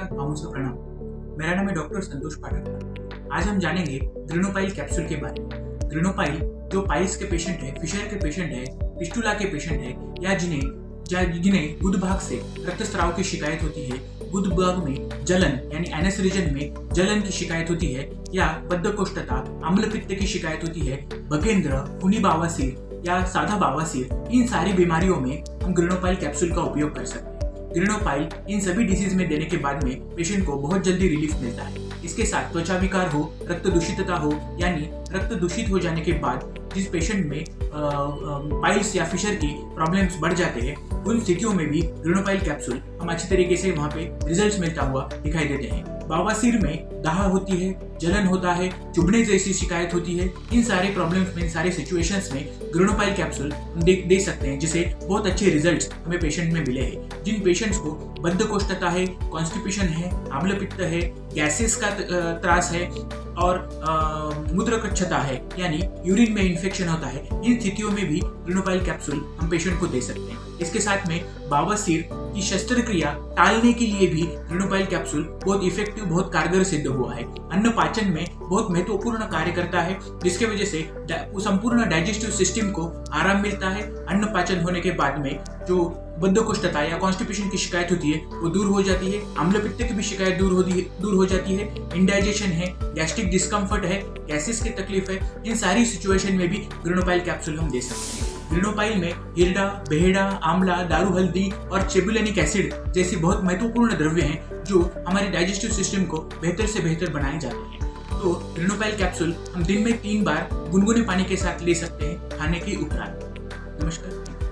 नमस्कार, आमों से प्रणाम। मेरा नाम है डॉक्टर संतोष पाठक। आज हम जानेंगे ग्रेनोपाइल कैप्सूल के बारे में। ग्रेनोपाइल जो पाइल्स के पेशेंट है, फिशर के पेशेंट है, फिस्टुला के पेशेंट है या जिन्हें गुद भाग से रक्तस्राव की शिकायत होती है, गुद भाग में जलन यानी एनस रीजन में जलन की शिकायत होती है या बद्धकोष्ठता, अम्लपित्त की शिकायत होती है, भगेंद्र, खूनी बवासीर या सादा बवासीर, इन सारी बीमारियों में हम ग्रेनोपाइल कैप्सूल का उपयोग कर सकते हैं। ग्रेनोपाइल इन सभी डिसीज में देने के बाद में पेशेंट को बहुत जल्दी रिलीफ मिलता है। इसके साथ त्वचा विकार हो, रक्त दूषितता हो, यानी रक्त दूषित हो जाने के बाद जिस पेशेंट में पाइल्स या फिशर की प्रॉब्लम्स बढ़ जाते हैं, उन स्थितियों में भी ग्रेनोपाइल कैप्सूल हम अच्छी तरीके से वहाँ पे रिजल्ट्स मिलता हुआ दिखाई देते हैं। बवासीर में दाह होती है, जलन होता है, चुभने जैसी शिकायत होती है, इन सारे प्रॉब्लम्स में, इन सारे सिचुएशंस में ग्रेनोपाइल कैप्सूल हम दे सकते हैं, जिससे बहुत अच्छे रिजल्ट्स हमें पेशेंट में मिले हैं। जिन पेशेंट्स को बद्धकोष्ठता है, कॉन्स्टिपेशन है, अम्लपित्त है, गैसेस का त्रास है और मूत्रकच्छता है यानी यूरिन में इन्फेक्शन होता है, इन स्थितियों में भी ग्रेनोपाइल कैप्सूल हम पेशेंट को दे सकते हैं। इसके साथ में बवासीर की शस्त्रक्रिया टालने के लिए भी ग्रेनोपाइल कैप्सूल बहुत इफेक्टिव, बहुत कारगर सिद्ध हुआ है। अन्न पाचन में बहुत महत्वपूर्ण कार्य करता है, जिसके वजह से संपूर्ण डाइजेस्टिव सिस्टम को आराम मिलता है। अन्न पाचन होने के बाद में जो बद्धकोष्ठता या कॉन्स्टिपेशन की शिकायत होती है वो दूर हो जाती है, अम्लपित्त की भी शिकायत दूर हो जाती है, इंडाइजेशन है, गैस्ट्रिक डिस्कम्फर्ट है, गैसेस की तकलीफ है, इन सारी सिचुएशन में भी ग्रेनोपाइल कैप्सूल हम दे सकते हैं। ग्रेनोपाइल में हिरडा, बेहेडा, आंवला, दारू हल्दी और चेबुलेनिक एसिड जैसी बहुत महत्वपूर्ण द्रव्य हैं जो हमारे डाइजेस्टिव सिस्टम को बेहतर से बेहतर बनाए जाते हैं। तो ग्रेनोपाइल कैप्सूल हम दिन में 3 बार गुनगुने पानी के साथ ले सकते हैं खाने के उपरांत। नमस्कार।